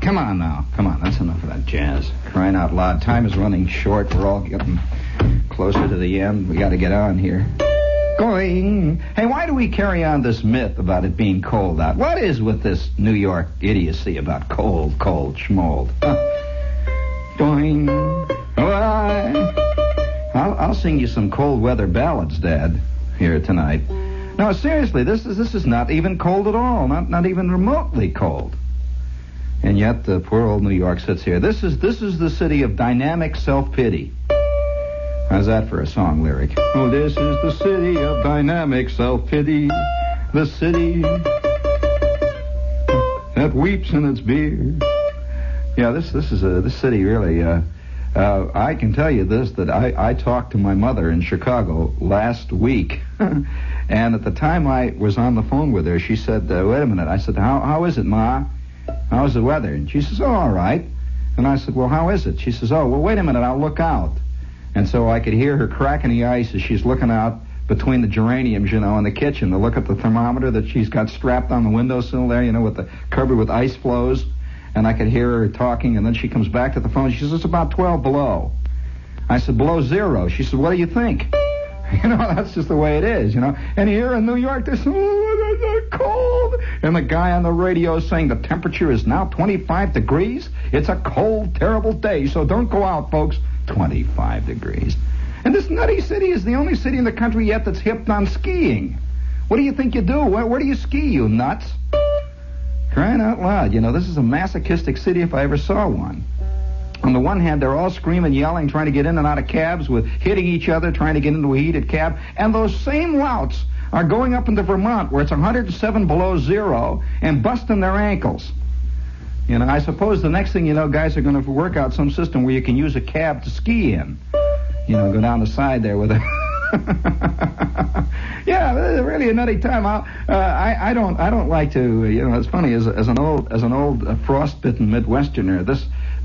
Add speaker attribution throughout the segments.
Speaker 1: come on now. Come on, that's enough of that jazz. Crying out loud. Time is running short. We're all getting closer to the end. We got to get on here. Going. Hey, why do we carry on this myth about it being cold out? What is with this New York idiocy about cold, schmold? Going. Why? I'll sing you some cold weather ballads, Dad, here tonight. No, seriously, this is not even cold at all. Not even remotely cold. And yet, poor old New York sits here. This is the city of dynamic self-pity. How's that for a song lyric? Oh, this is the city of dynamic self-pity. The city that weeps in its beer. Yeah, this city really. I can tell you this, that I talked to my mother in Chicago last week, and at the time I was on the phone with her, she said, "Wait a minute." I said, "How is it, Ma? How's the weather?" And she says, "Oh, all right." And I said, "Well, how is it?" She says, "Oh, well, wait a minute, I'll look out." And so I could hear her cracking the ice as she's looking out between the geraniums, in the kitchen to look at the thermometer that she's got strapped on the windowsill there, with the covered with ice floes. And I could hear her talking, and then she comes back to the phone. She says, "It's about 12 below." I said, "Below zero." She said, "What do you think?" That's just the way it is, And here in New York, there's cold. And the guy on the radio is saying the temperature is now 25 degrees. It's a cold, terrible day, so don't go out, folks. 25 degrees. And this nutty city is the only city in the country yet that's hipped on skiing. What do you think you do? Where do you ski, you nuts? Crying out loud. This is a masochistic city if I ever saw one. On the one hand, they're all screaming, yelling, trying to get in and out of cabs, with hitting each other, trying to get into a heated cab. And those same louts are going up into Vermont, where it's 107 below zero, and busting their ankles. I suppose the next thing guys are going to work out some system where you can use a cab to ski in. Go down the side there with a... Yeah, it's really a nutty time. I don't like to. It's funny as an old frostbitten Midwesterner.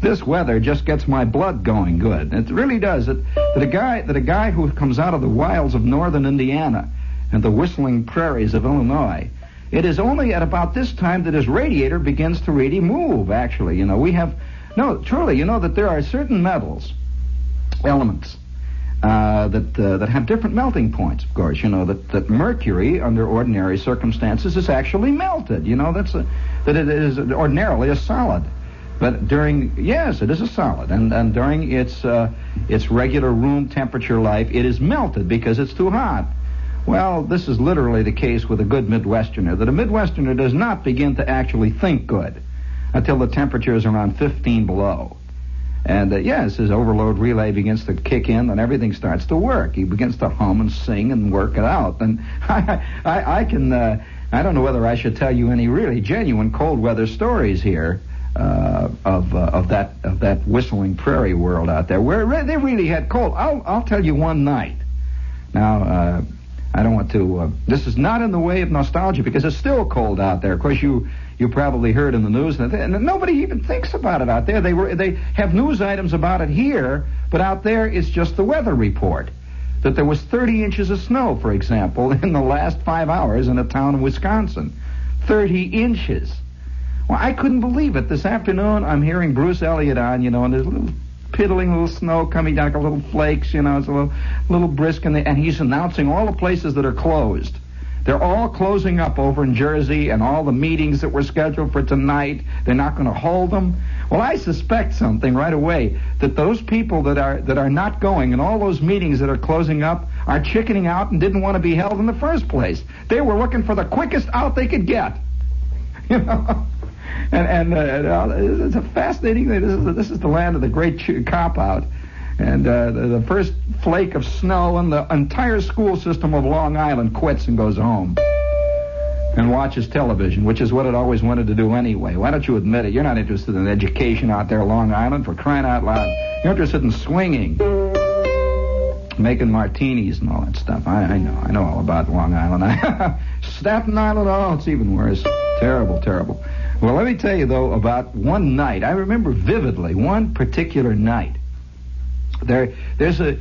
Speaker 1: This weather just gets my blood going good. It really does. That a guy who comes out of the wilds of northern Indiana and the whistling prairies of Illinois. It is only at about this time that his radiator begins to really move, actually. Truly, that there are certain metals, elements, that have different melting points, of course. That mercury, under ordinary circumstances, is actually melted. That it is ordinarily a solid. But yes, it is a solid. And during its regular room temperature life, it is melted because it's too hot. Well, this is literally the case with a good Midwesterner, that a Midwesterner does not begin to actually think good until the temperature is around 15 below. And, yes, his overload relay begins to kick in and everything starts to work. He begins to hum and sing and work it out. And I don't know whether I should tell you any really genuine cold weather stories here of that whistling prairie world out there, where they really had cold. I'll tell you one night. Now, I don't want to... this is not in the way of nostalgia because it's still cold out there. Of course, you probably heard in the news, and nobody even thinks about it out there. They have news items about it here, but out there it's just the weather report. That there was 30 inches of snow, for example, in the last 5 hours in a town in Wisconsin. 30 inches. Well, I couldn't believe it. This afternoon, I'm hearing Bruce Elliott on, and there's a little piddling little snow coming down, like a little flakes, it's a little brisk, and he's announcing all the places that are closed. They're all closing up over in Jersey, and all the meetings that were scheduled for tonight, they're not going to hold them. Well, I suspect something right away, that those people that are not going, and all those meetings that are closing up, are chickening out and didn't want to be held in the first place. They were looking for the quickest out they could get. And it's a fascinating thing. This is the land of the great cop-out. And the first flake of snow, and the entire school system of Long Island quits and goes home and watches television, which is what it always wanted to do anyway. Why don't you admit it? You're not interested in education out there, Long Island, for crying out loud. You're interested in swinging, making martinis and all that stuff. I know all about Long Island. Staten Island, oh, it's even worse. Terrible, terrible. Well, let me tell you, though, about one night. I remember vividly one particular night. There's a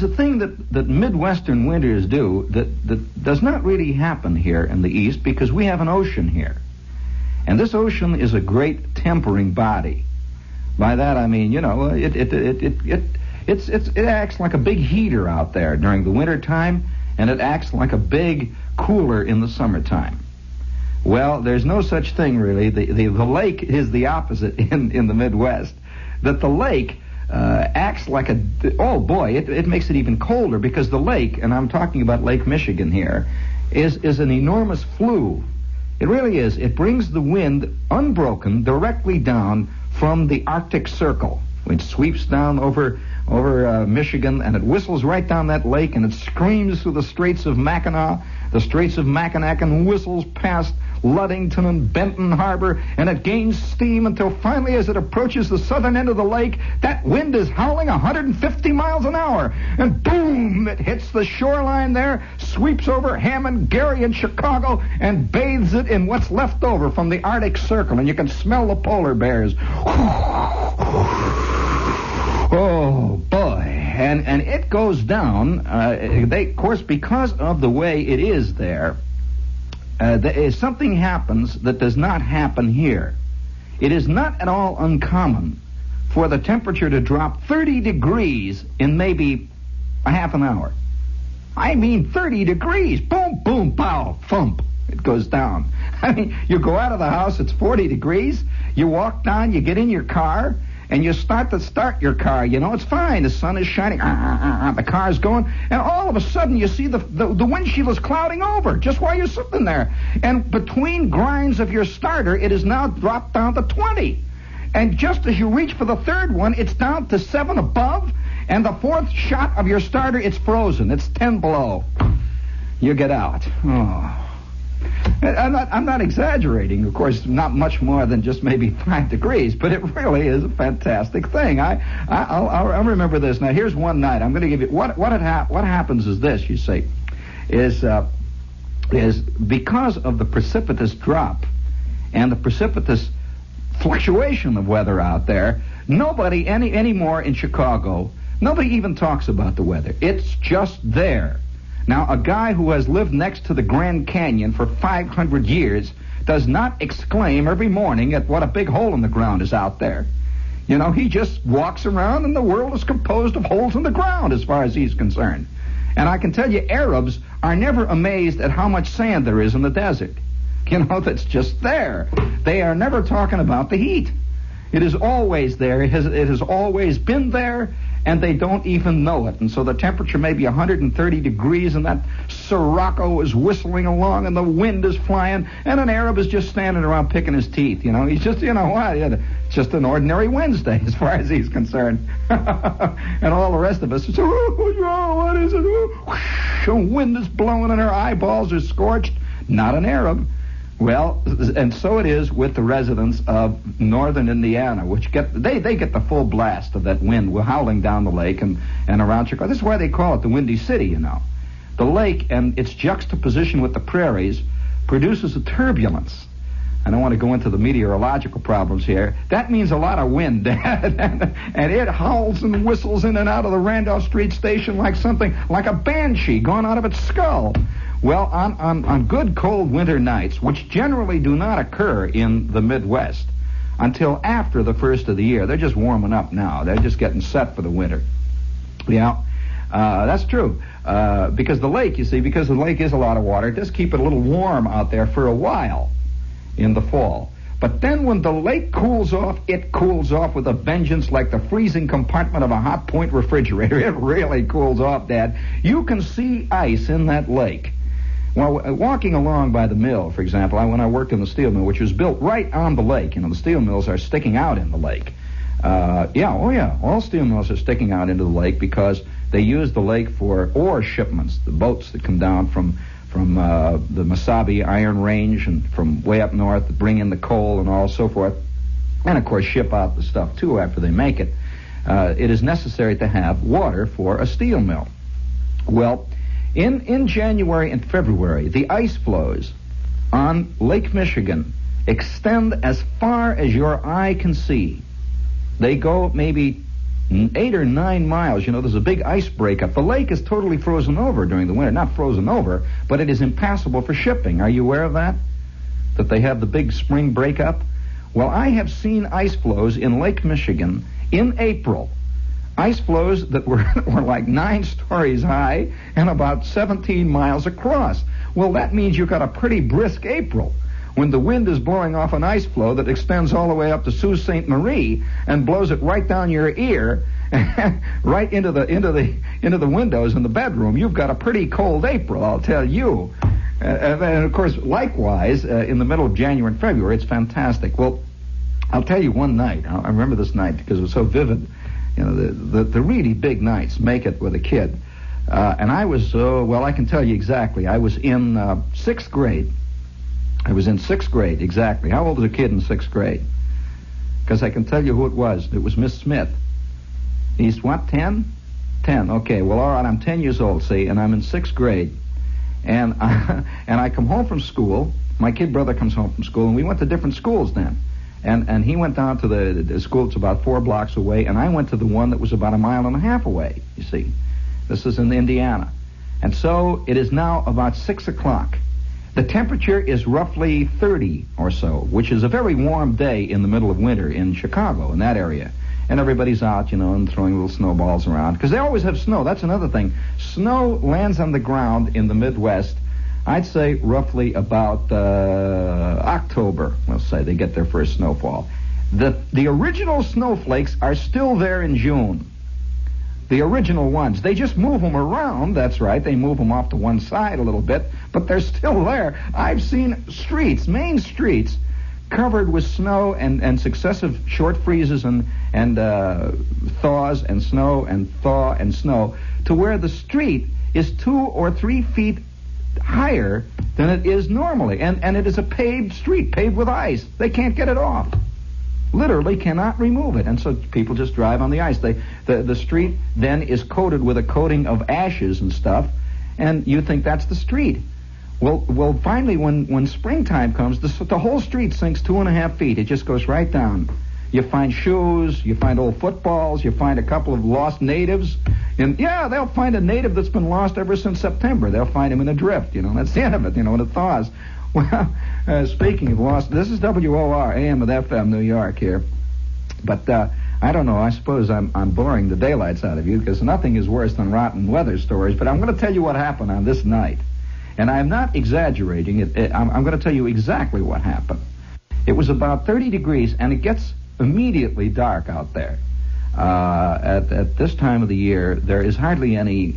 Speaker 1: thing that Midwestern winters do that does not really happen here in the East because we have an ocean here. And this ocean is a great tempering body. By that I mean, it acts like a big heater out there during the winter time, and it acts like a big cooler in the summertime. Well, there's no such thing really. The lake is the opposite in the Midwest. That the lake acts like it makes it even colder, because the lake, and I'm talking about Lake Michigan here, is an enormous flue. It really is. It brings the wind unbroken directly down from the Arctic Circle. It sweeps down over Michigan, and it whistles right down that lake, and it screams through the Straits of Mackinac, and whistles past Ludington and Benton Harbor, and it gains steam until finally, as it approaches the southern end of the lake, that wind is howling 150 miles an hour, and boom, it hits the shoreline there, sweeps over Hammond, Gary, and Chicago, and bathes it in what's left over from the Arctic Circle, and you can smell the polar bears. Oh, boy. And it goes down, of course, because of the way it is there, something happens that does not happen here. It is not at all uncommon for the temperature to drop 30 degrees in maybe a half an hour. I mean 30 degrees. Boom, boom, pow, thump. It goes down. I mean, you go out of the house, it's 40 degrees. You walk down, you get in your car, and you start your car. It's fine. The sun is shining. The car's going. And all of a sudden, you see the windshield is clouding over just while you're sitting there. And between grinds of your starter, it is now dropped down to 20. And just as you reach for the third one, it's down to 7 above. And the fourth shot of your starter, it's frozen. It's 10 below. You get out. Oh. I'm not exaggerating, of course, not much more than just maybe 5 degrees, but it really is a fantastic thing. I'll remember this. Now, here's one night. I'm going to give you what happens is this. You see, is because of the precipitous drop and the precipitous fluctuation of weather out there. Nobody anymore in Chicago. Nobody even talks about the weather. It's just there. Now, a guy who has lived next to the Grand Canyon for 500 years does not exclaim every morning at what a big hole in the ground is out there. He just walks around, and the world is composed of holes in the ground as far as he's concerned. And I can tell you, Arabs are never amazed at how much sand there is in the desert. That's just there. They are never talking about the heat. It is always there. It has always been there, and they don't even know it. And so the temperature may be 130 degrees, and that Sirocco is whistling along, and the wind is flying, and an Arab is just standing around picking his teeth. He's just, it's just an ordinary Wednesday as far as he's concerned. And all the rest of us, what is it? The wind is blowing, and our eyeballs are scorched. Not an Arab. Well, and so it is with the residents of northern Indiana, which get the full blast of that wind howling down the lake and around Chicago. This is why they call it the Windy City, The lake and its juxtaposition with the prairies produces a turbulence. I don't want to go into the meteorological problems here. That means a lot of wind, and it howls and whistles in and out of the Randolph Street station like a banshee gone out of its skull. Well, on good cold winter nights, which generally do not occur in the Midwest until after the first of the year. They're just warming up now. They're just getting set for the winter. Yeah, that's true. Because the lake is a lot of water, it does keep it a little warm out there for a while in the fall. But then when the lake cools off, it cools off with a vengeance like the freezing compartment of a hot point refrigerator. It really cools off, Dad. You can see ice in that lake. Well, walking along by the mill, for example, when I worked in the steel mill, which was built right on the lake, the steel mills are sticking out in the lake. All steel mills are sticking out into the lake because they use the lake for ore shipments, the boats that come down from the Mesabi Iron Range and from way up north that bring in the coal and all so forth, and of course ship out the stuff too after they make it. It is necessary to have water for a steel mill. Well, in January and February, the ice flows on Lake Michigan extend as far as your eye can see. They go maybe 8 or 9 miles. There's a big ice breakup. The lake is totally frozen over during the winter. Not frozen over, but it is impassable for shipping. Are you aware of that? that they have the big spring breakup. Well, I have seen ice flows in Lake Michigan in April. Ice flows that were like 9 stories high and about 17 miles across. Well, that means you've got a pretty brisk April when the wind is blowing off an ice flow that extends all the way up to Sault Ste. Marie and blows it right down your ear, right into the windows in the bedroom. You've got a pretty cold April, I'll tell you. And of course, likewise, in the middle of January and February, it's fantastic. Well, I'll tell you one night. I remember this night because it was so vivid. You know, the really big nights make it with a kid. And I was, well, I can tell you exactly. I was in 6th grade. I was in 6th grade, exactly. How old was a kid in 6th grade? Because I can tell you who it was. It was Miss Smith. He's what, 10? 10, okay. Well, all right, I'm 10 years old, see, and I'm in 6th grade. And I come home from school. My kid brother comes home from school, and we went to different schools then. And he went down to the school that's about 4 blocks away, and I went to the one that was about 1.5 miles away, you see. This is in Indiana. And so it is now about 6 o'clock. The temperature is roughly 30 or so, which is a very warm day in the middle of winter in Chicago, in that area. And everybody's out, you know, and throwing little snowballs around. Because they always have snow. That's another thing. Snow lands on the ground in the Midwest, I'd say roughly about October. We'll say they get their first snowfall. The original snowflakes are still there in June. The original ones. They just move them around, that's right. They move them off to one side a little bit, but they're still there. I've seen streets, main streets, covered with snow and successive short freezes and thaws and snow and thaw and snow, to where the street is 2 or 3 feet higher than it is normally. And it is a paved street, paved with ice. They can't get it off. Literally cannot remove it. And so people just drive on the ice. The street then is coated with a coating of ashes and stuff, and you think that's the street. Well, finally, when springtime comes, the whole street sinks 2.5 feet. It just goes right down. You find shoes, you find old footballs, you find a couple of lost natives. And, yeah, they'll find a native that's been lost ever since September. They'll find him in a drift, you know. That's the end of it, you know, when it thaws. Well, speaking of lost, this is WOR, AM with FM, New York here. But I don't know, I suppose I'm boring the daylights out of you, because nothing is worse than rotten weather stories. But I'm going to tell you what happened on this night. And I'm not exaggerating it. I'm going to tell you exactly what happened. It was about 30 degrees, and it gets immediately dark out there. At this time of the year, there is hardly any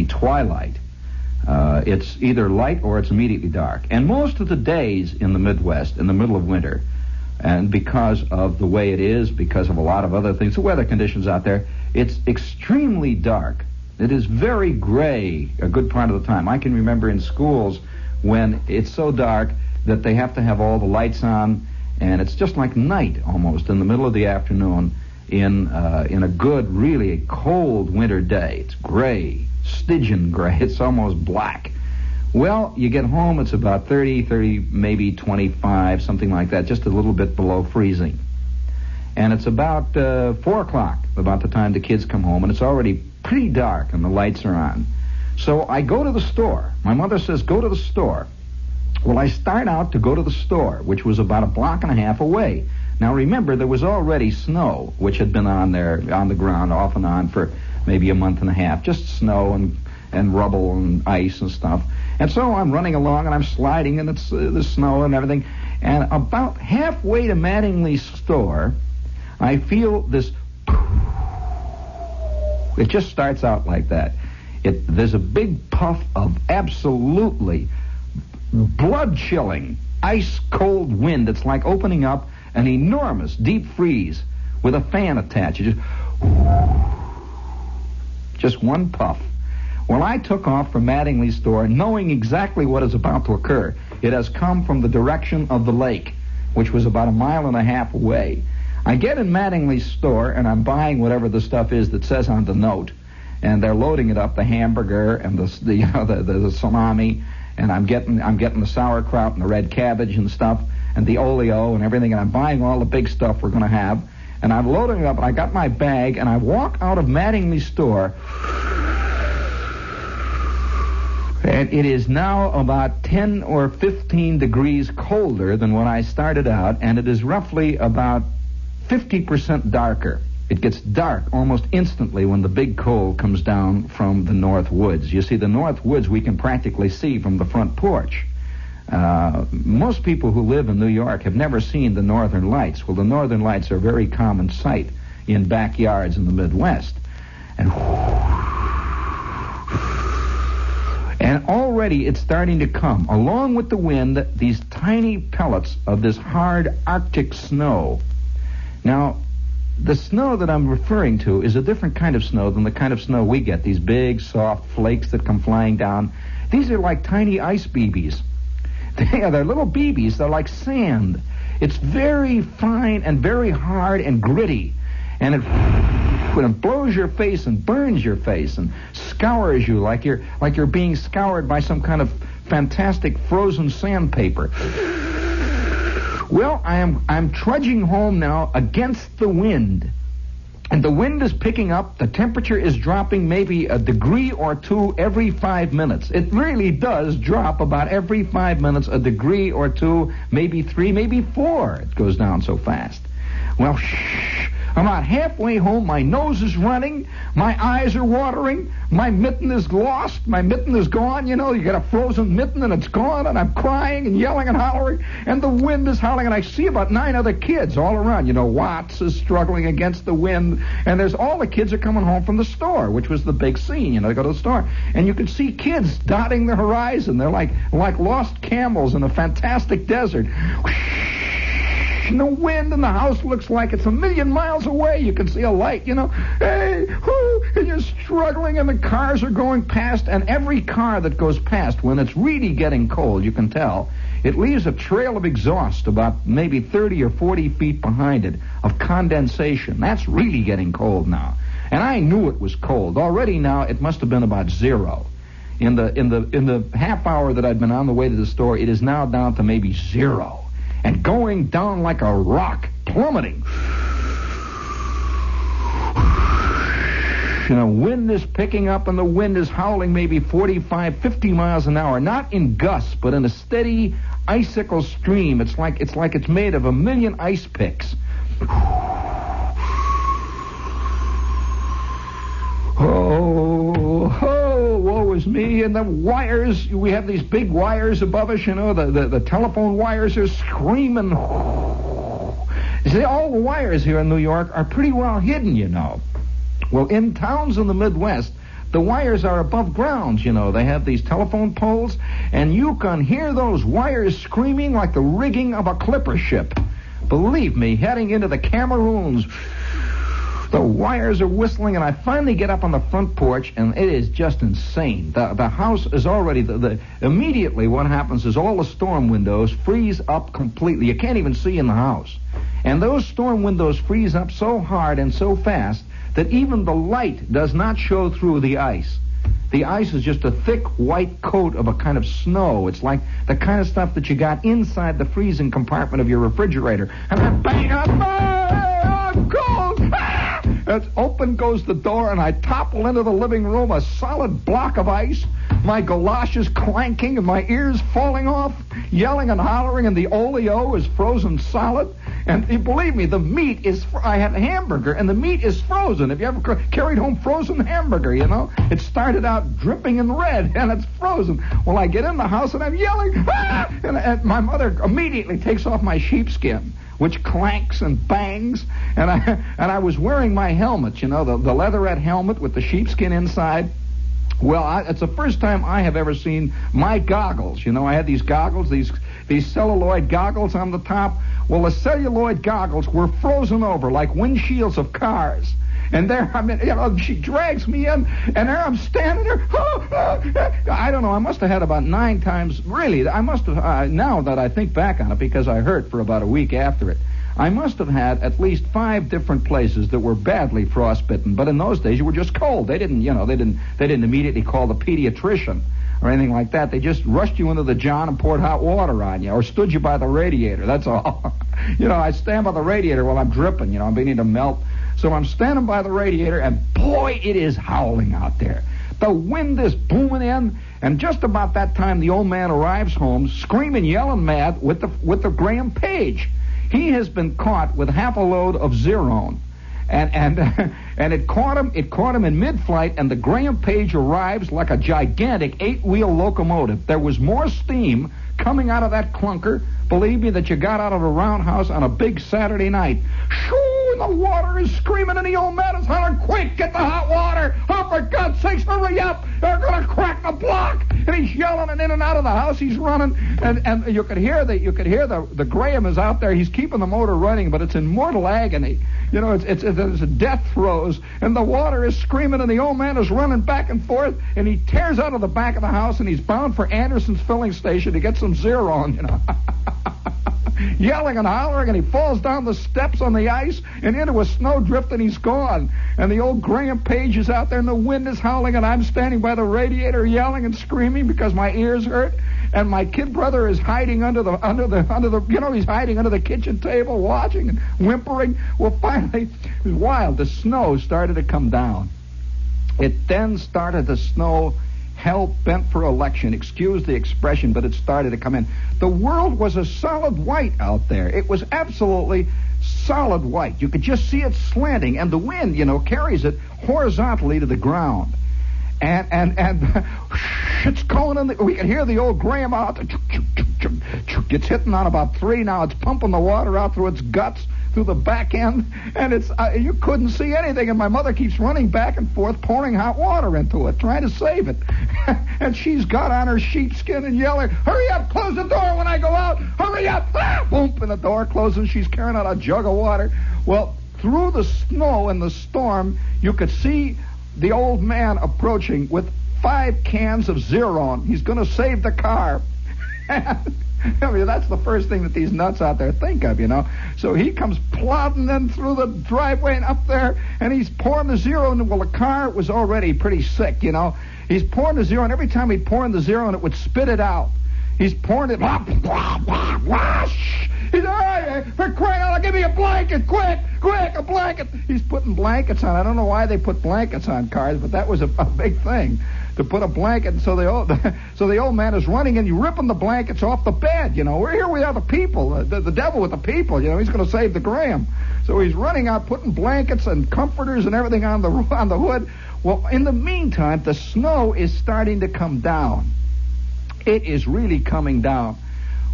Speaker 1: twilight. It's either light or it's immediately dark. And most of the days in the Midwest, in the middle of winter, and because of the way it is, because of a lot of other things, the weather conditions out there, it's extremely dark. It is very gray a good part of the time. I can remember in schools when it's so dark that they have to have all the lights on, and it's just like night almost in the middle of the afternoon in a good, really cold winter day. It's gray, Stygian gray. It's almost black. Well, you get home, it's about 30, maybe 25, something like that, just a little bit below freezing. And it's about 4 o'clock, about the time the kids come home, and it's already pretty dark and the lights are on. So I go to the store. My mother says, go to the store. Well, I start out to go to the store, which was about 1.5 blocks away. Now, remember, there was already snow, which had been on there, on the ground, off and on for maybe 1.5 months, just snow and rubble and ice and stuff. And so I'm running along, and I'm sliding in the snow and everything. And about halfway to Mattingly's store, I feel this... It just starts out like that. There's a big puff of absolutely blood-chilling, ice-cold wind. It's like opening up an enormous deep freeze with a fan attached. Just one puff. Well, I took off from Mattingly's store knowing exactly what is about to occur. It has come from the direction of the lake, which was about 1.5 miles away. I get in Mattingly's store, and I'm buying whatever the stuff is that says on the note, and they're loading it up, the hamburger and the salami, and I'm getting the sauerkraut and the red cabbage and stuff, and the oleo and everything, and I'm buying all the big stuff we're going to have, and I'm loading it up, and I got my bag, and I walk out of Mattingly's store, And it is now about 10 or 15 degrees colder than when I started out, and it is roughly about 50% darker. It gets dark almost instantly when the big cold comes down from the north woods. You see, the north woods we can practically see from the front porch. Most people who live in New York have never seen the northern lights. Well, the northern lights are a very common sight in backyards in the Midwest. And already it's starting to come, along with the wind, these tiny pellets of this hard Arctic snow. Now, the snow that I'm referring to is a different kind of snow than the kind of snow we get, these big, soft flakes that come flying down. These are like tiny ice BBs. They're little BBs. They're like sand. It's very fine and very hard and gritty. And it blows your face and burns your face and scours you like you're being scoured by some kind of fantastic frozen sandpaper. Well, I'm trudging home now against the wind. And the wind is picking up. The temperature is dropping maybe a degree or two every 5 minutes. It really does drop about every 5 minutes, a degree or two, maybe 3, maybe 4. It goes down so fast. Well, I'm about halfway home. My nose is running. My eyes are watering. My mitten is lost. My mitten is gone. You know, you get a frozen mitten and it's gone, and I'm crying and yelling and hollering, and the wind is howling, and I see about 9 other kids all around. You know, Watts is struggling against the wind, and there's all the kids are coming home from the store, which was the big scene. You know, they go to the store, and you can see kids dotting the horizon. They're like lost camels in a fantastic desert. And the wind in the house looks like it's 1,000,000 miles away. You can see a light, you know. Hey, whoo, and you're struggling, and the cars are going past, and every car that goes past, when it's really getting cold, you can tell, it leaves a trail of exhaust about maybe 30 or 40 feet behind it of condensation. That's really getting cold now. And I knew it was cold. Already now it must have been about 0. In the half hour that I'd been on the way to the store, it is now down to maybe 0. And going down like a rock, plummeting. You know, wind is picking up, and the wind is howling maybe 45, 50 miles an hour, not in gusts, but in a steady icicle stream. It's like it's made of 1,000,000 ice picks. Oh, woe is me. And the wires, we have these big wires above us, you know, the telephone wires are screaming. You see, all the wires here in New York are pretty well hidden, you know. Well, in towns in the Midwest, the wires are above ground, you know. They have these telephone poles, and you can hear those wires screaming like the rigging of a clipper ship. Believe me, heading into the Cameroons, the wires are whistling, and I finally get up on the front porch, and it is just insane. The house is already, immediately what happens is all the storm windows freeze up completely. You can't even see in the house. And those storm windows freeze up so hard and so fast that even the light does not show through the ice. The ice is just a thick white coat of a kind of snow. It's like the kind of stuff that you got inside the freezing compartment of your refrigerator. And then bang up, I'm cold! Open goes the door, and I topple into the living room, a solid block of ice, my galoshes clanking and my ears falling off, yelling and hollering, and the oleo is frozen solid. And believe me, the meat is, I had a hamburger, and the meat is frozen. Have you ever carried home frozen hamburger, you know? It started out dripping in red, and it's frozen. Well, I get in the house, and I'm yelling, ah! And my mother immediately takes off my sheepskin, which clanks and bangs, and I was wearing my helmet, you know, the leatherette helmet with the sheepskin inside. Well, it's the first time I have ever seen my goggles. You know, I had these goggles, these celluloid goggles on the top. Well, the celluloid goggles were frozen over like windshields of cars. And there, I mean, you know, she drags me in, and there I'm standing there. I don't know, I must have had about 9 times, really, I must have, now that I think back on it, because I hurt for about a week after it, I must have had at least 5 different places that were badly frostbitten. But in those days, you were just cold. They didn't immediately call the pediatrician or anything like that. They just rushed you into the john and poured hot water on you, or stood you by the radiator. That's all. You know, I stand by the radiator while I'm dripping. You know, I'm beginning to melt. So I'm standing by the radiator, and boy, it is howling out there. The wind is booming in, And just about that time, the old man arrives home, screaming, yelling mad with the Graham Page. He has been caught with half a load of Zerone. And it caught him in mid-flight, and the Graham Page arrives like a gigantic 8-wheel locomotive. There was more steam coming out of that clunker, believe me, that you got out of a roundhouse on a big Saturday night. Shoo! And the water is screaming, and the old man is hollering, "Quick, get the hot water! Oh, for God's sakes, hurry up! They're going to crack the block!" And he's yelling, and in and out of the house he's running, and you could hear the Graham is out there. He's keeping the motor running, but it's in mortal agony. You know, it's a death throes, and the water is screaming, and the old man is running back and forth, and he tears out of the back of the house, and he's bound for Anderson's filling station to get some Zerone, you know. Yelling and hollering, and he falls down the steps on the ice and into a snowdrift, and he's gone. And the old Graham Page is out there, and the wind is howling, and I'm standing by the radiator yelling and screaming because my ears hurt. And my kid brother is hiding under the he's hiding under the kitchen table watching and whimpering. Well, finally, it was wild. The snow started to come down. It then started to snow hell-bent for election. Excuse the expression, but it started to come in. The world was a solid white out there. It was absolutely solid white. You could just see it slanting, and the wind, carries it horizontally to the ground. And it's going in. We can hear the old Graham out. It's hitting on about 3 now. It's pumping the water out through its guts, through the back end, and it's you couldn't see anything. And my mother keeps running back and forth, pouring hot water into it, trying to save it. And she's got on her sheepskin and yelling, "Hurry up! Close the door when I go out! Hurry up!" Ah! Boom! And the door closes. She's carrying out a jug of water. Well, through the snow and the storm, you could see the old man approaching with 5 cans of Zerone. He's going to save the car. I mean, that's the first thing that these nuts out there think of, So he comes plodding in through the driveway and up there, and he's pouring the Zerone. Well, the car was already pretty sick, He's pouring the Zerone. Every time he'd pour in the Zerone, it would spit it out. He's pouring it. He's, for crying out, give me a blanket, quick, a blanket. He's putting blankets on. I don't know why they put blankets on cars, but that was a big thing, to put a blanket. So the old man is running and ripping the blankets off the bed. We're here. We are the people, the devil with the people. He's going to save the Graham. So he's running out, putting blankets and comforters and everything on the hood. Well, in the meantime, the snow is starting to come down. It is really coming down.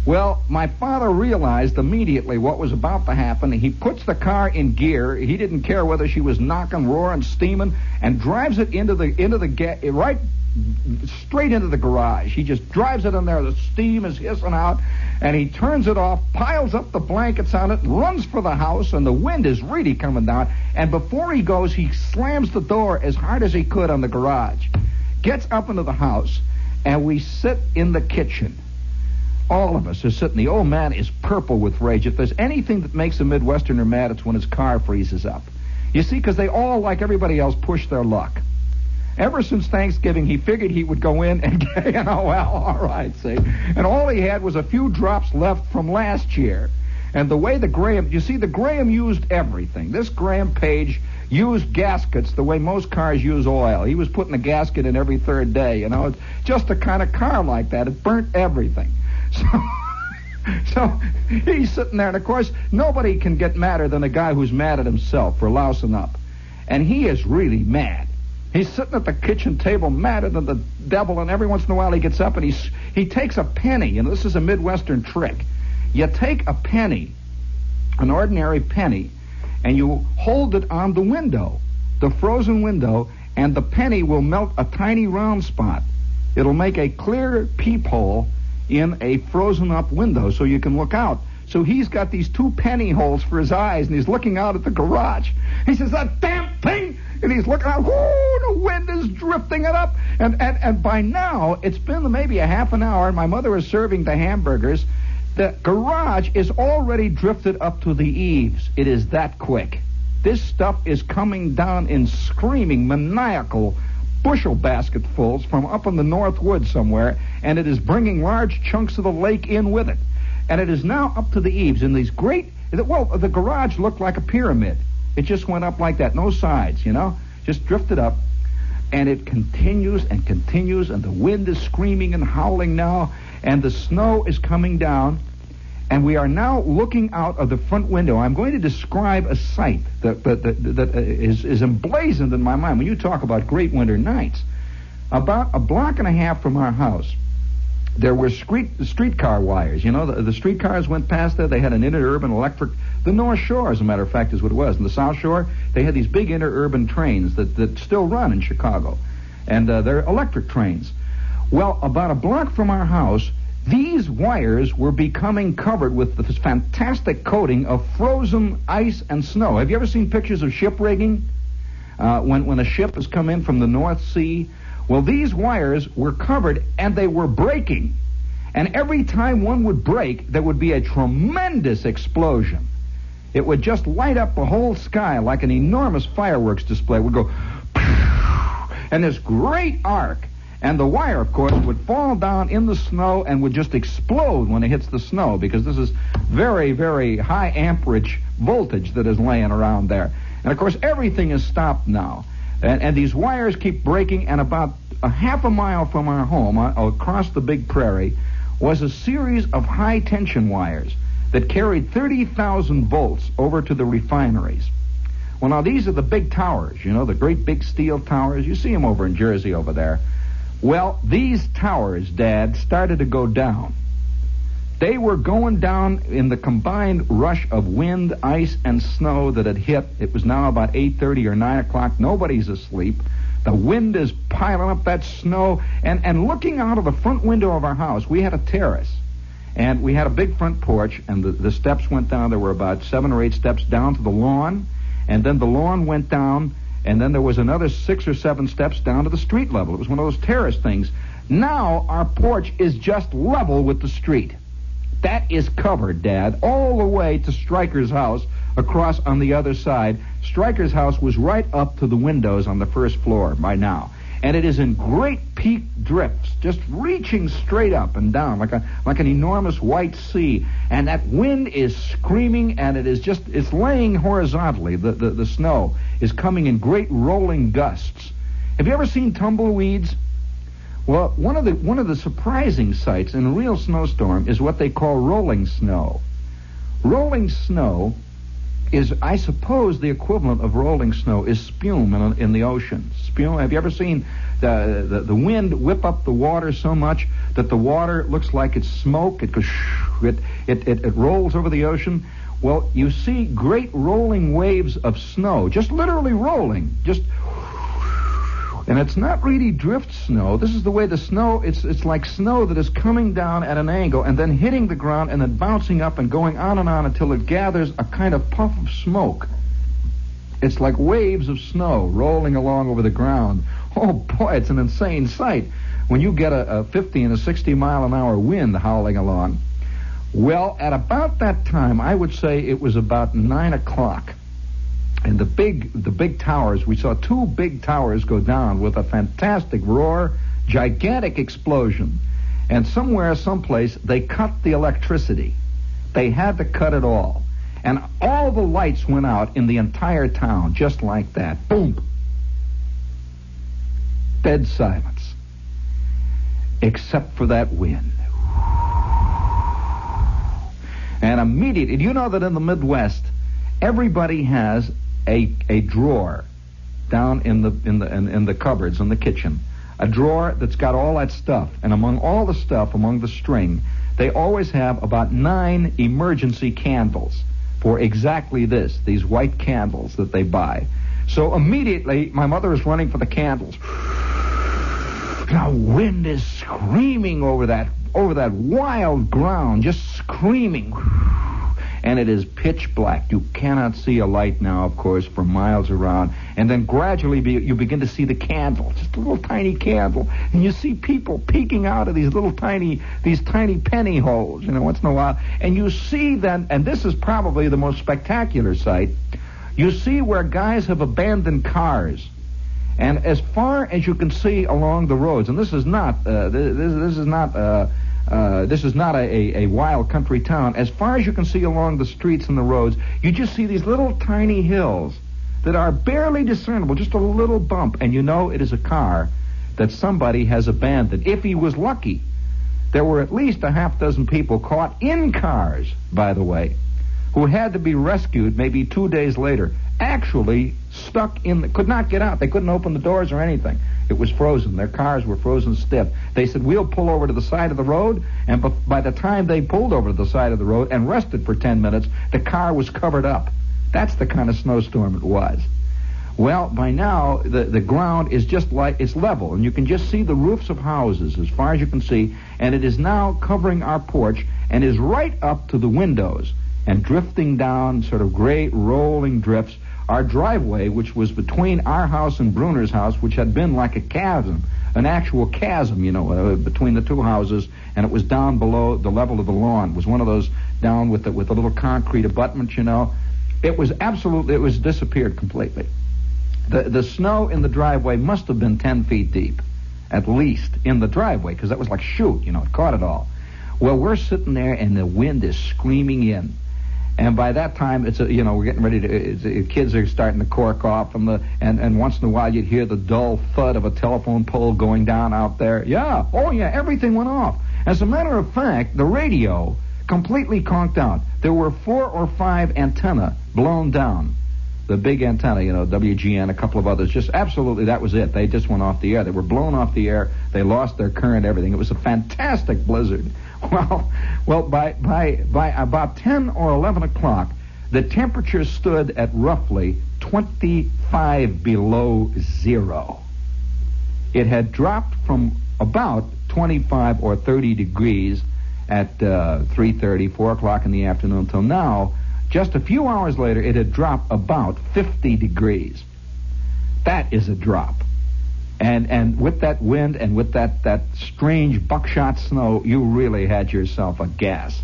Speaker 1: Well, my father realized immediately what was about to happen. He puts the car in gear. He didn't care whether she was knocking, roaring, steaming, and drives it right straight into the garage. He just drives it in there. The steam is hissing out, and he turns it off, piles up the blankets on it, runs for the house, and the wind is really coming down. And before he goes, he slams the door as hard as he could on the garage, gets up into the house, and we sit in the kitchen. All of us are sitting. The old man is purple with rage. If there's anything that makes a Midwesterner mad, it's when his car freezes up. You see, because they all, like everybody else, push their luck. Ever since Thanksgiving, he figured he would go in and, all right, see. And all he had was a few drops left from last year. And the way the Graham used everything. This Graham Page used gaskets the way most cars use oil. He was putting a gasket in every third day, It's just a kind of car like that. It burnt everything. So he's sitting there, and of course, nobody can get madder than a guy who's mad at himself for lousing up. And he is really mad. He's sitting at the kitchen table madder than the devil, and every once in a while he gets up and he takes a penny, and this is a Midwestern trick. You take a penny, an ordinary penny, and you hold it on the window, the frozen window, and the penny will melt a tiny round spot. It'll make a clear peephole in a frozen-up window so you can look out. So he's got these 2 penny holes for his eyes, and he's looking out at the garage. He says, "That damn thing!" And he's looking out. Whoo, the wind is drifting it up. And by now, it's been maybe a half an hour, and my mother is serving the hamburgers. The garage is already drifted up to the eaves. It is that quick. This stuff is coming down in screaming, maniacal bushel basketfuls from up in the North Woods somewhere, and it is bringing large chunks of the lake in with it. And it is now up to the eaves in these the garage looked like a pyramid. It just went up like that, no sides, just drifted up. and it continues and continues, and the wind is screaming and howling now, and the snow is coming down, and we are now looking out of the front window. I'm going to describe a sight that is emblazoned in my mind. When you talk about great winter nights, about a block and a half from our house, there were streetcar wires. You know, the streetcars went past there. They had an interurban electric. The North Shore, as a matter of fact, is what it was. In the South Shore, they had these big interurban trains that still run in Chicago. And they're electric trains. Well, about a block from our house, these wires were becoming covered with this fantastic coating of frozen ice and snow. Have you ever seen pictures of ship rigging? When a ship has come in from the North Sea? Well, these wires were covered, and they were breaking. And every time one would break, there would be a tremendous explosion. It would just light up the whole sky like an enormous fireworks display. It would go, and this great arc. And the wire, of course, would fall down in the snow and would just explode when it hits the snow, because this is very, very high amperage voltage that is laying around there. And, of course, everything is stopped now. And these wires keep breaking, and about a half a mile from our home, across the big prairie, was a series of high-tension wires that carried 30,000 volts over to the refineries. Well, now, these are the big towers, you know, the great big steel towers. You see them over in Jersey over there. Well, these towers, Dad, started to go down. They were going down in the combined rush of wind, ice, and snow that had hit. It was now about 8:30 or 9 o'clock. Nobody's asleep. The wind is piling up that snow. And looking out of the front window of our house, we had a terrace. And we had a big front porch, and the steps went down. There were about 7 or 8 steps down to the lawn. And then the lawn went down, and then there was another 6 or 7 steps down to the street level. It was one of those terrace things. Now our porch is just level with the street. That is covered, Dad, all the way to Stryker's house across on the other side. Stryker's house was right up to the windows on the first floor by now. And it is in great peak drifts, just reaching straight up and down like an enormous white sea. And that wind is screaming, and it's laying horizontally. The snow is coming in great rolling gusts. Have you ever seen tumbleweeds? Well, one of the surprising sights in a real snowstorm is what they call rolling snow. Rolling snow is, I suppose, the equivalent of rolling snow is spume in the ocean. Spume. Have you ever seen the wind whip up the water so much that the water looks like it's smoke? It goes, it rolls over the ocean. Well, you see great rolling waves of snow, just literally rolling, just. And it's not really drift snow. This is the way the snow, it's like snow that is coming down at an angle and then hitting the ground and then bouncing up and going on until it gathers a kind of puff of smoke. It's like waves of snow rolling along over the ground. Oh, boy, it's an insane sight when you get a 50 and a 60 mile an hour wind howling along. Well, at about that time, I would say it was about 9 o'clock. And the big towers, we saw 2 big towers go down with a fantastic roar, gigantic explosion. And someplace, they cut the electricity. They had to cut it all. And all the lights went out in the entire town, just like that. Boom. Dead silence. Except for that wind. And immediately, you know that in the Midwest, everybody has a drawer down in the cupboards in the kitchen, a drawer that's got all that stuff, and among all the stuff, among the string, they always have about 9 emergency candles for exactly this, these white candles that they buy. So immediately my mother is running for the candles. Now wind is screaming over that wild ground, just screaming. And it is pitch black. You cannot see a light now, of course, for miles around. And then gradually you begin to see the candle, just a little tiny candle. And you see people peeking out of these tiny penny holes, once in a while. And you see then, and this is probably the most spectacular sight, you see where guys have abandoned cars. And as far as you can see along the roads, and this is not a wild country town. As far as you can see along the streets and the roads, you just see these little tiny hills that are barely discernible, just a little bump, and you know it is a car that somebody has abandoned. If he was lucky, there were at least a half dozen people caught in cars, by the way, who had to be rescued maybe 2 days later, actually stuck could not get out. They couldn't open the doors or anything. It was frozen. Their cars were frozen stiff. They said, we'll pull over to the side of the road, and by the time they pulled over to the side of the road and rested for 10 minutes, the car was covered up. That's the kind of snowstorm it was. Well, by now, the ground is just like, it's level, and you can just see the roofs of houses as far as you can see, and it is now covering our porch and is right up to the windows and drifting down sort of gray rolling drifts. Our driveway, which was between our house and Bruner's house, which had been like a chasm, an actual chasm, between the two houses, and it was down below the level of the lawn. It was one of those down with the little concrete abutment, It was disappeared completely. The snow in the driveway must have been 10 feet deep, at least, in the driveway, because that was like shoot, it caught it all. Well, we're sitting there, and the wind is screaming in. And by that time, we're getting ready to. Kids are starting to cork off, and once in a while you'd hear the dull thud of a telephone pole going down out there. Yeah, everything went off. As a matter of fact, the radio completely conked out. There were 4 or 5 antennae blown down. The big antenna, WGN, a couple of others, just absolutely, that was it. They just went off the air. They were blown off the air. They lost their current, everything. It was a fantastic blizzard. Well, by about 10 or 11 o'clock, the temperature stood at roughly 25 below zero. It had dropped from about 25 or 30 degrees at 3:30, 4 o'clock in the afternoon until now. Just a few hours later, it had dropped about 50 degrees. That is a drop. And with that wind and with that strange buckshot snow, you really had yourself a gas.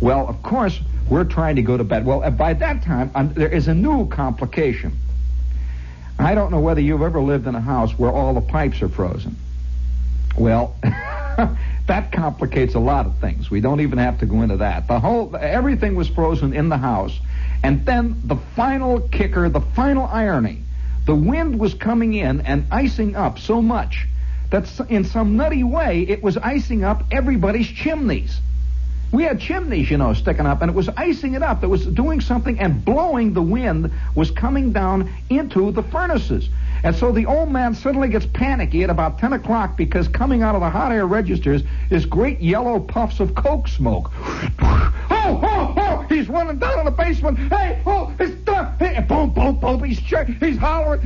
Speaker 1: Well, of course, we're trying to go to bed. Well, by that time, there is a new complication. I don't know whether you've ever lived in a house where all the pipes are frozen. Well, that complicates a lot of things. We don't even have to go into that. Everything was frozen in the house. And then the final kicker, the final irony, the wind was coming in and icing up so much that in some nutty way it was icing up everybody's chimneys. We had chimneys, sticking up, and it was icing it up. It was doing something, and blowing, the wind was coming down into the furnaces. And so the old man suddenly gets panicky at about 10 o'clock because coming out of the hot air registers is great yellow puffs of coke smoke. Oh, he's running down in the basement. Hey, it's done. Hey, boom, boom, boom. He's hollering.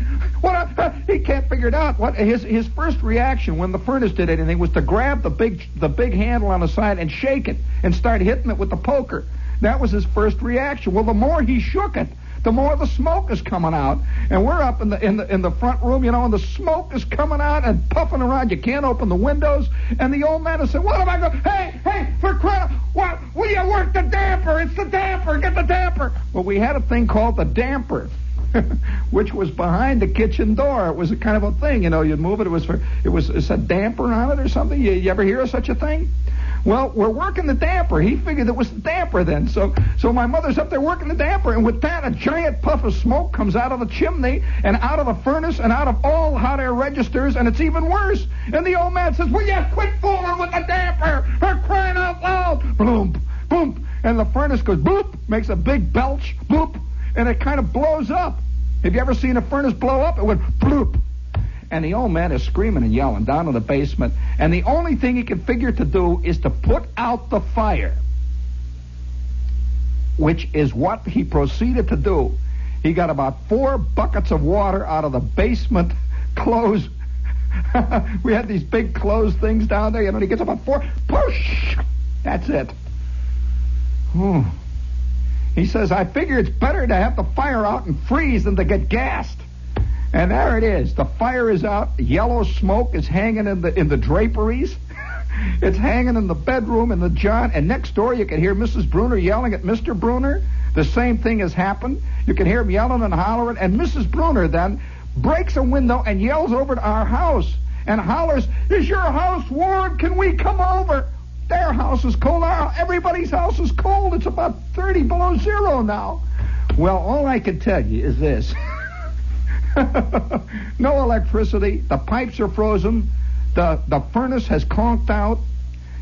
Speaker 1: He can't figure it out. What his first reaction when the furnace did anything was to grab the big handle on the side and shake it and start hitting it with the poker. That was his first reaction. Well, the more he shook it, the more the smoke is coming out. And we're up in the front room, and the smoke is coming out and puffing around. You can't open the windows. And the old man has said, what am I going? Hey, for crying, what? Will you work the damper? It's the damper. Get the damper. Well, we had a thing called the damper, which was behind the kitchen door. It was a kind of a thing, you'd move it. It said damper on it or something. You ever hear of such a thing? Well, we're working the damper. He figured it was the damper then. So my mother's up there working the damper, and with that, a giant puff of smoke comes out of the chimney and out of the furnace and out of all hot air registers, and it's even worse. And the old man says, will you quit fooling with the damper? Her crying out loud. Boom, boom. And the furnace goes boop, makes a big belch, boop, and it kind of blows up. Have you ever seen a furnace blow up? It went bloop. And the old man is screaming and yelling down in the basement. And the only thing he can figure to do is to put out the fire, which is what he proceeded to do. He got about 4 buckets of water out of the basement clothes. We had these big clothes things down there. He gets about 4. Push! That's it. He says, I figure it's better to have the fire out and freeze than to get gassed. And there it is. The fire is out. Yellow smoke is hanging in the draperies. It's hanging in the bedroom in the John. And next door you can hear Mrs. Bruner yelling at Mr. Bruner. The same thing has happened. You can hear him yelling and hollering. And Mrs. Bruner then breaks a window and yells over to our house and hollers, is your house warm? Can we come over? Their house is cold. Everybody's house is cold. It's about 30 below zero now. Well, all I can tell you is this. No electricity. The pipes are frozen. The furnace has conked out.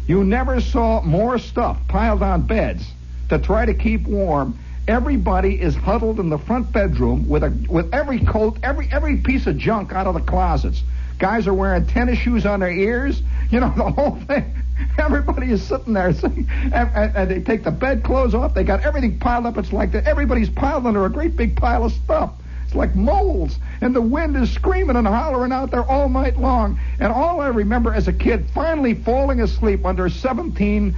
Speaker 1: You never saw more stuff piled on beds to try to keep warm. Everybody is huddled in the front bedroom with every coat, every piece of junk out of the closets. Guys are wearing tennis shoes on their ears. You know, the whole thing. Everybody is sitting there, and they take the bedclothes off. They got everything piled up. It's like that. Everybody's piled under a great big pile of stuff. It's like moles, and the wind is screaming and hollering out there all night long. And all I remember as a kid finally falling asleep under 17,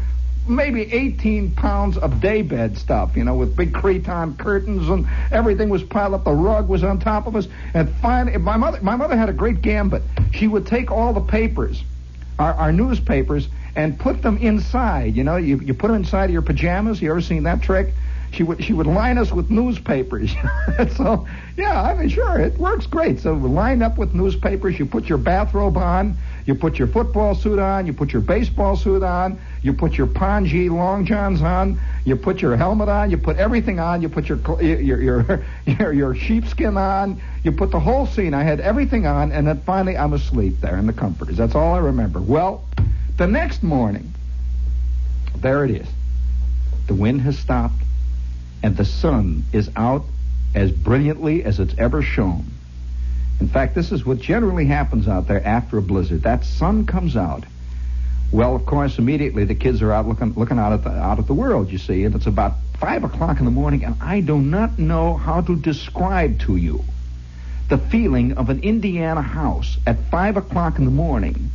Speaker 1: maybe 18 pounds of daybed stuff, you know, with big cretonne curtains, and everything was piled up. The rug was on top of us. And finally, my mother had a great gambit. She would take all the papers, our newspapers, and put them inside. You know, you put them inside of your pajamas. You ever seen that trick? She would line us with newspapers. So, yeah, I mean, sure, it works great. So we line up with newspapers. You put your bathrobe on. You put your football suit on. You put your baseball suit on. You put your pongee long johns on. You put your helmet on. You put everything on. You put your sheepskin on. You put the whole scene. I had everything on, and then finally I'm asleep there in the comforters. That's all I remember. Well, the next morning, there it is. The wind has stopped, and the sun is out as brilliantly as it's ever shone. In fact, this is what generally happens out there after a blizzard. That sun comes out. Well, of course, immediately the kids are out looking out at the world, you see, and it's about 5 o'clock in the morning, and I do not know how to describe to you the feeling of an Indiana house at 5 o'clock in the morning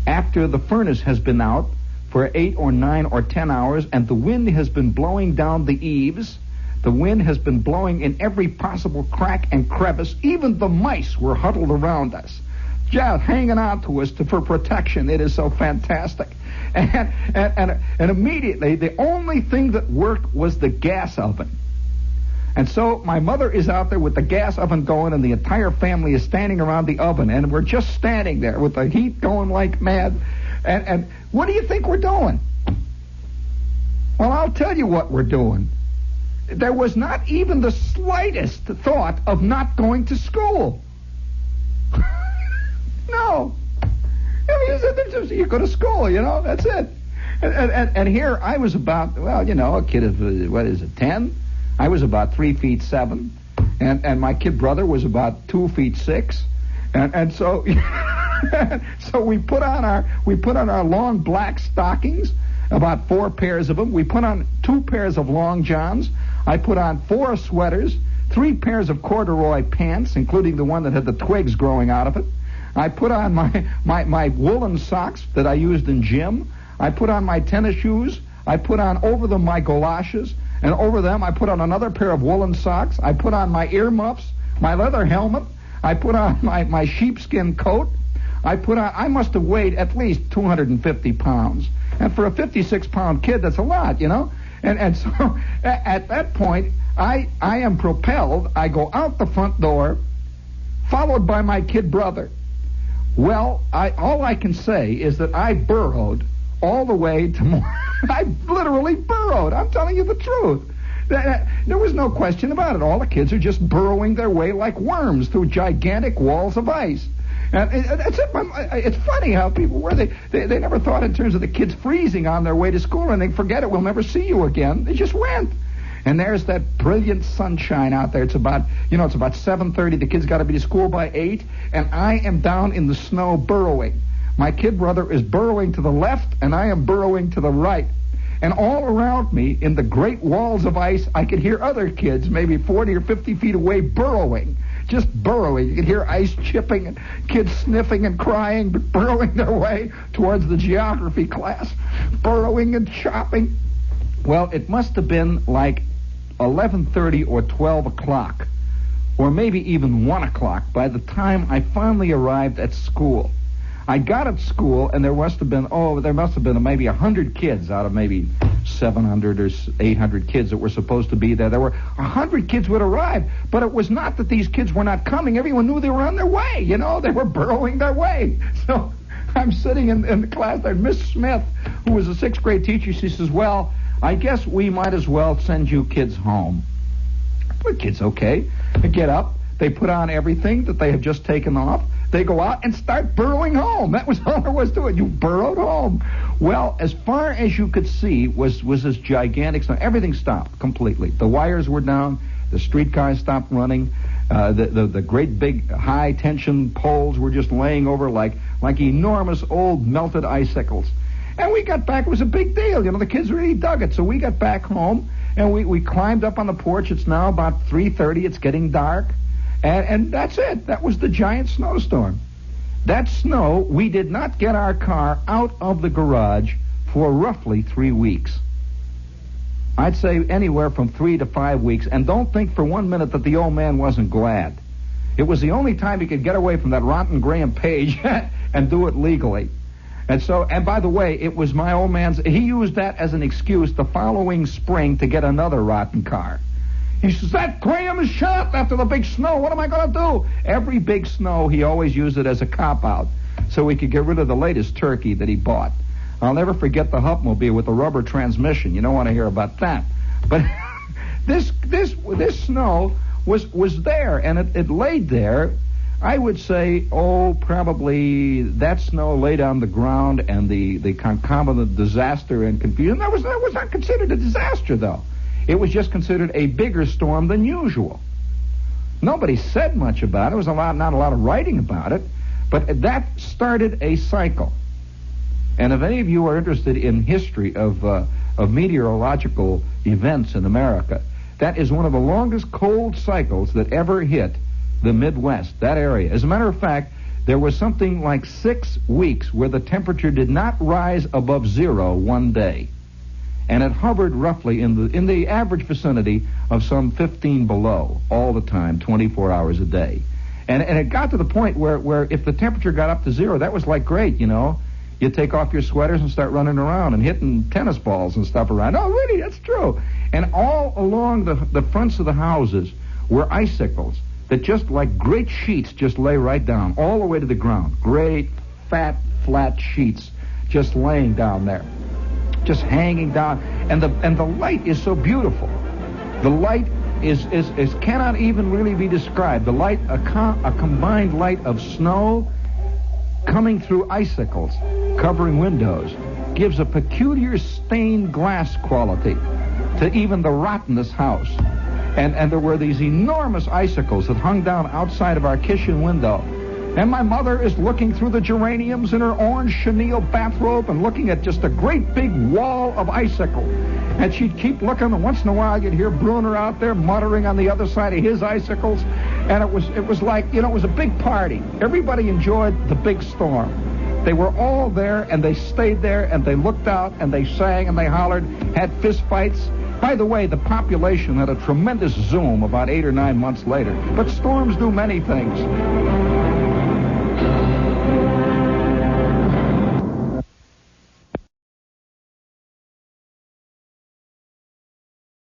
Speaker 1: after the furnace has been out for 8 or 9 or 10 hours, and the wind has been blowing down the eaves. The wind has been blowing in every possible crack and crevice. Even the mice were huddled around us, just hanging on to us for protection. It is so fantastic. And immediately, the only thing that worked was the gas oven. And so my mother is out there with the gas oven going, and the entire family is standing around the oven, and we're just standing there with the heat going like mad. And what do you think we're doing? Well, I'll tell you what we're doing. There was not even the slightest thought of not going to school. No. I mean, you go to school, you know, that's it. And here I was about, well, you know, a kid of, 10? I was about 3 feet 7, and my kid brother was about 2 feet 6, and so so we put on our long black stockings, about 4 pairs of them. We put on 2 pairs of long johns. I put on 4 sweaters, 3 pairs of corduroy pants, including the one that had the twigs growing out of it. I put on my woolen socks that I used in gym. I put on my tennis shoes. I put on over them my galoshes, and over them I put on another pair of woolen socks. I put on my earmuffs, my leather helmet. I put on my sheepskin coat. I must have weighed at least 250 pounds. And for a 56-pound kid, that's a lot, you know? And so at that point, I am propelled. I go out the front door, followed by my kid brother. Well, all I can say is that I burrowed all the way to I literally burrowed. I'm telling you the truth. There was no question about it. All the kids are just burrowing their way like worms through gigantic walls of ice. And it's funny how people were. They never thought in terms of the kids freezing on their way to school, and they forget it. We'll never see you again. They just went. And there's that brilliant sunshine out there. It's about 7:30. The kids got to be to school by 8, and I am down in the snow burrowing. My kid brother is burrowing to the left, and I am burrowing to the right. And all around me, in the great walls of ice, I could hear other kids, maybe 40 or 50 feet away, burrowing. Just burrowing. You could hear ice chipping and kids sniffing and crying, but burrowing their way towards the geography class, burrowing and chopping. Well, it must have been like 11:30 or 12 o'clock, or maybe even 1 o'clock by the time I finally arrived at school. I got at school, and there must have been maybe 100 kids out of maybe 700 or 800 kids that were supposed to be there. There were 100 kids who had arrived, but it was not that these kids were not coming. Everyone knew they were on their way, you know. They were burrowing their way. So I'm sitting in the class there. Miss Smith, who was a 6th grade teacher, she says, well, I guess we might as well send you kids home. The kids, okay. They get up. They put on everything that they have just taken off. They go out and start burrowing home. That was all there was to it. You burrowed home. Well, as far as you could see was this gigantic snow. Everything stopped completely. The wires were down. The streetcars stopped running. The great big high tension poles were just laying over like enormous old melted icicles. And we got back. It was a big deal. You know, the kids really dug it. So we got back home and we climbed up on the porch. It's now about 3:30. It's getting dark. And that's it. That was the giant snowstorm. That snow, we did not get our car out of the garage for roughly 3 weeks. I'd say anywhere from 3 to 5 weeks. And don't think for 1 minute that the old man wasn't glad. It was the only time he could get away from that rotten Graham Page and do it legally. And by the way, it was my old man's, he used that as an excuse the following spring to get another rotten car. He says, that Graham is shot after the big snow. What am I going to do? Every big snow, he always used it as a cop-out so he could get rid of the latest turkey that he bought. I'll never forget the Hupmobile with the rubber transmission. You don't want to hear about that. But this snow was there, and it laid there. I would say, probably that snow laid on the ground, and the concomitant disaster and confusion. That was not considered a disaster, though. It was just considered a bigger storm than usual. Nobody said much about it. There was not a lot of writing about it, but that started a cycle. And if any of you are interested in history of meteorological events in America, that is one of the longest cold cycles that ever hit the Midwest, that area. As a matter of fact, there was something like 6 weeks where the temperature did not rise above zero one day. And it hovered roughly in the average vicinity of some 15 below all the time, 24 hours a day. And it got to the point where if the temperature got up to zero, that was like great, you know. You take off your sweaters and start running around and hitting tennis balls and stuff around. Oh, really, that's true. And all along the fronts of the houses were icicles that just like great sheets just lay right down all the way to the ground. Great, fat, flat sheets just laying down there, just hanging down. And the light is so beautiful. The light is cannot even really be described. The light, a combined light of snow coming through icicles, covering windows, gives a peculiar stained glass quality to even the rottenest house. And there were these enormous icicles that hung down outside of our kitchen window. And my mother is looking through the geraniums in her orange chenille bathrobe and looking at just a great big wall of icicle. And she'd keep looking, and once in a while you'd hear Bruner out there muttering on the other side of his icicles. And it was like, you know, it was a big party. Everybody enjoyed the big storm. They were all there, and they stayed there, and they looked out, and they sang, and they hollered, had fist fights. By the way, the population had a tremendous zoom about 8 or 9 months later. But storms do many things.